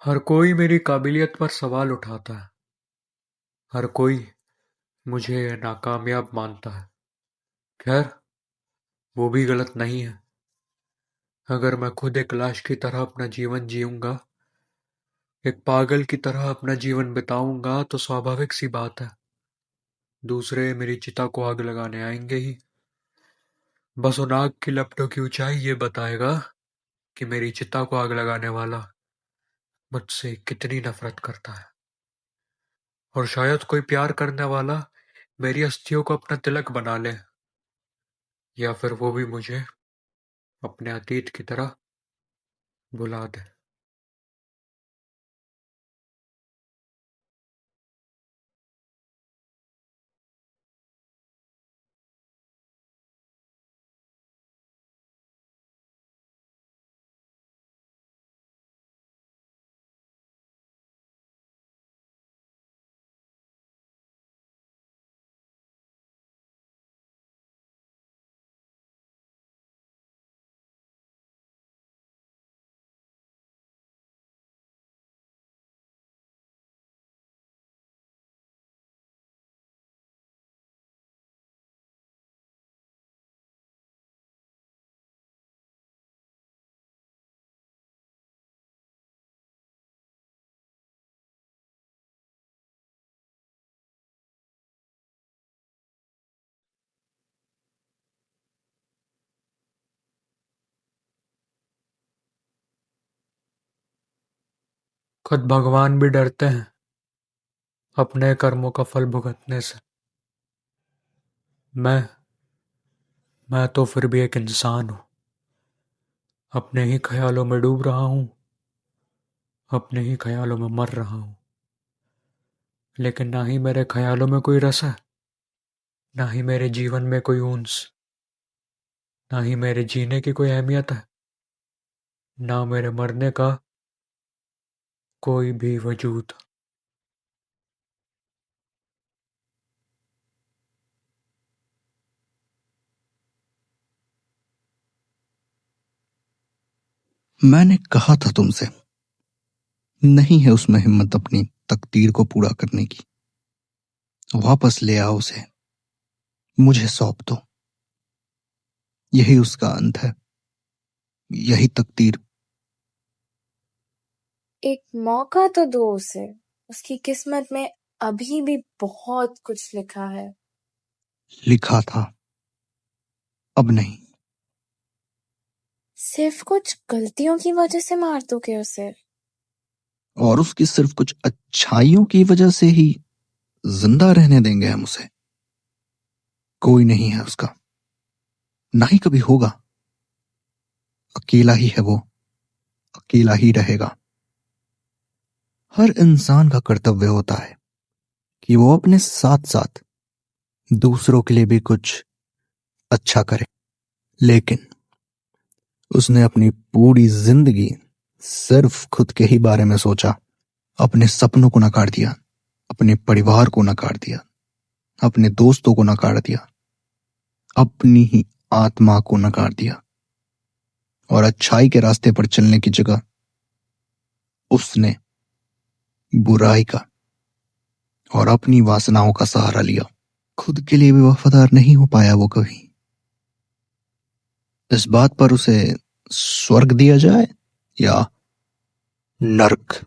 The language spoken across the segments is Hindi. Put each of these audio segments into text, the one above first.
हर कोई मेरी काबिलियत पर सवाल उठाता है। हर कोई मुझे नाकामयाब मानता है। खैर, वो भी गलत नहीं है। अगर मैं खुद एक लाश की तरह अपना जीवन जीऊंगा, एक पागल की तरह अपना जीवन बिताऊंगा, तो स्वाभाविक सी बात है, दूसरे मेरी चिता को आग लगाने आएंगे ही। बस उन आग की लपटों की ऊंचाई ये बताएगा कि मेरी चिता को आग लगाने वाला मुझसे कितनी नफरत करता है। और शायद कोई प्यार करने वाला मेरी अस्थियों को अपना तिलक बना ले, या फिर वो भी मुझे अपने अतीत की तरह भुला दे। खुद भगवान भी डरते हैं अपने कर्मों का फल भुगतने से। मैं मैं तो फिर भी एक इंसान हूँ, अपने ही ख्यालों में डूब रहा हूँ, अपने ही ख्यालों में मर रहा हूँ। लेकिन ना ही मेरे ख्यालों में कोई रस है, ना ही मेरे जीवन में कोई ऊंस, ना ही मेरे जीने की कोई अहमियत है, ना मेरे मरने का कोई भी वजूद। मैंने कहा था तुमसे, नहीं है उसमें हिम्मत अपनी तकदीर को पूरा करने की। वापस ले आओ उसे, मुझे सौंप दो। यही उसका अंत है, यही तकदीर। एक मौका तो दो उसे। उसकी किस्मत में अभी भी बहुत कुछ लिखा है। लिखा था, अब नहीं। सिर्फ कुछ गलतियों की वजह से मार दोगे उसे? और उसकी सिर्फ कुछ अच्छाइयों की वजह से ही जिंदा रहने देंगे हम उसे? कोई नहीं है उसका, ना ही कभी होगा। अकेला ही है वो, अकेला ही रहेगा। हर इंसान का कर्तव्य होता है कि वो अपने साथ साथ दूसरों के लिए भी कुछ अच्छा करे। लेकिन उसने अपनी पूरी जिंदगी सिर्फ खुद के ही बारे में सोचा। अपने सपनों को नकार दिया, अपने परिवार को नकार दिया, अपने दोस्तों को नकार दिया, अपनी ही आत्मा को नकार दिया। और अच्छाई के रास्ते पर चलने की जगह उसने बुराई का और अपनी वासनाओं का सहारा लिया। खुद के लिए भी वफादार नहीं हो पाया वो कभी। इस बात पर उसे स्वर्ग दिया जाए या नर्क।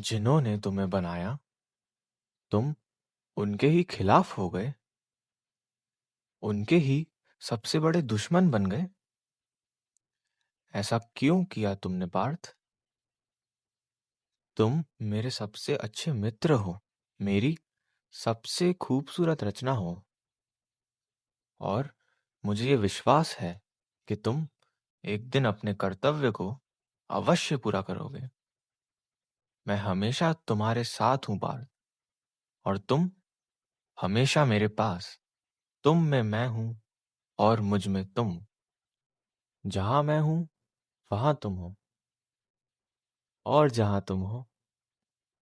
जिन्होंने तुम्हें बनाया तुम उनके ही खिलाफ हो गए, उनके ही सबसे बड़े दुश्मन बन गए। ऐसा क्यों किया तुमने पार्थ? तुम मेरे सबसे अच्छे मित्र हो, मेरी सबसे खूबसूरत रचना हो, और मुझे ये विश्वास है कि तुम एक दिन अपने कर्तव्य को अवश्य पूरा करोगे। मैं हमेशा तुम्हारे साथ हूं पार्थ, और तुम हमेशा मेरे पास। तुम में मैं हूं और मुझ में तुम। जहां मैं हूं वहां तुम हो, और जहां तुम हो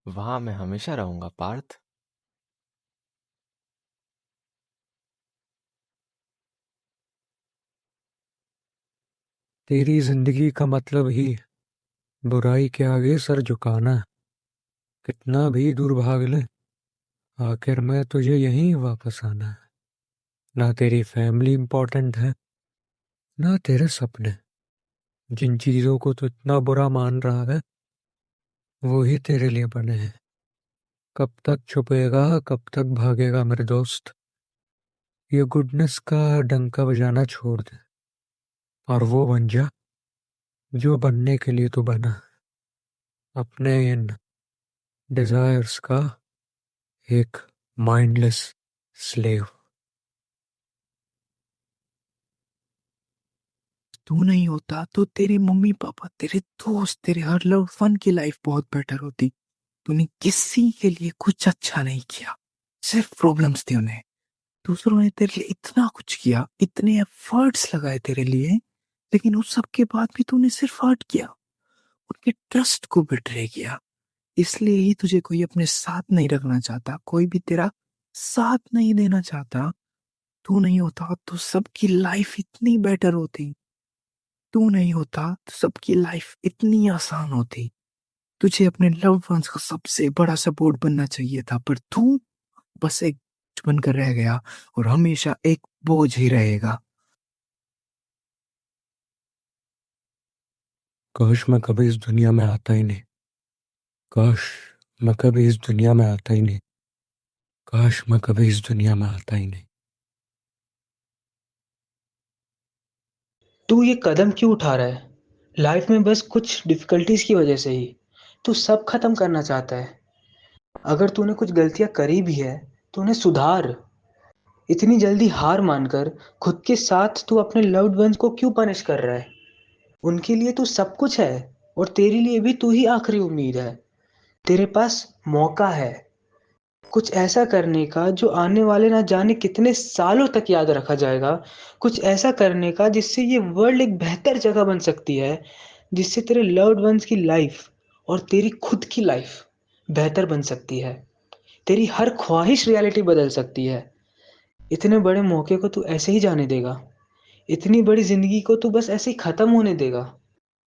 वहां मैं हमेशा रहूंगा पार्थ। तेरी जिंदगी का मतलब ही बुराई के आगे सर झुकाना है। कितना भी दूर भाग ले, आखिर में तुझे यहीं वापस आना है। ना तेरी फैमिली इंपॉर्टेंट है, ना तेरे सपने। जिन चीजों को तू इतना बुरा मान रहा है वो ही तेरे लिए बने हैं। कब तक छुपेगा, कब तक भागेगा मेरे दोस्त? ये गुडनेस का डंका बजाना छोड़ दे और वो बन जा जो बनने के लिए तू बना। अपने इन डिजायर्स का एक माइंडलेस स्लेव। तू नहीं होता तो तेरे मम्मी पापा, तेरे दोस्त, तेरे हर लव वन की लाइफ बहुत बेटर होती। तूने किसी के लिए कुछ अच्छा नहीं किया, सिर्फ प्रॉब्लम्स थी उन्हें। दूसरों ने तेरे लिए इतना कुछ किया, इतने एफर्ट्स लगाए तेरे लिए, लेकिन उस सब के बाद भी तूने सिर्फ हर्ट किया, उनके ट्रस्ट को बिट्रे किया। इसलिए ही तुझे कोई अपने साथ नहीं रखना चाहता, कोई भी तेरा साथ नहीं देना चाहता। तू नहीं होता तो सबकी लाइफ इतनी बेटर होती। तू नहीं होता तो सबकी लाइफ इतनी आसान होती। तुझे अपने लव्ड वंस का सबसे बड़ा सपोर्ट बनना चाहिए था, पर तू बस एक बनकर रह गया और हमेशा एक बोझ ही रहेगा। काश मैं कभी इस दुनिया में आता ही नहीं। काश मैं कभी इस दुनिया में आता ही नहीं। काश मैं कभी इस दुनिया में आता ही नहीं। तू ये कदम क्यों उठा रहा है? लाइफ में बस कुछ डिफिकल्टीज की वजह से ही तू सब खत्म करना चाहता है। अगर तूने कुछ गलतियां करी भी है तो उन्हें सुधार। इतनी जल्दी हार मानकर खुद के साथ तू अपने लव्ड वंस को क्यों पनिश कर रहा है? उनके लिए तू सब कुछ है, और तेरे लिए भी तू ही आखिरी उम्मीद है। तेरे पास मौका है कुछ ऐसा करने का जो आने वाले ना जाने कितने सालों तक याद रखा जाएगा। कुछ ऐसा करने का जिससे ये वर्ल्ड एक बेहतर जगह बन सकती है, जिससे तेरे लव्ड वंस की लाइफ और तेरी खुद की लाइफ बेहतर बन सकती है। तेरी हर ख्वाहिश रियलिटी बदल सकती है। इतने बड़े मौके को तू ऐसे ही जाने देगा? इतनी बड़ी जिंदगी को तू बस ऐसे ही खत्म होने देगा?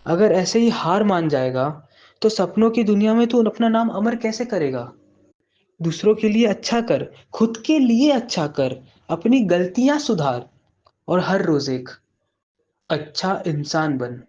अगर ऐसे ही हार मान जाएगा तो सपनों की दुनिया में तू अपना नाम अमर कैसे करेगा? दूसरों के लिए अच्छा कर, खुद के लिए अच्छा कर, अपनी गलतियां सुधार और हर रोज एक अच्छा इंसान बन।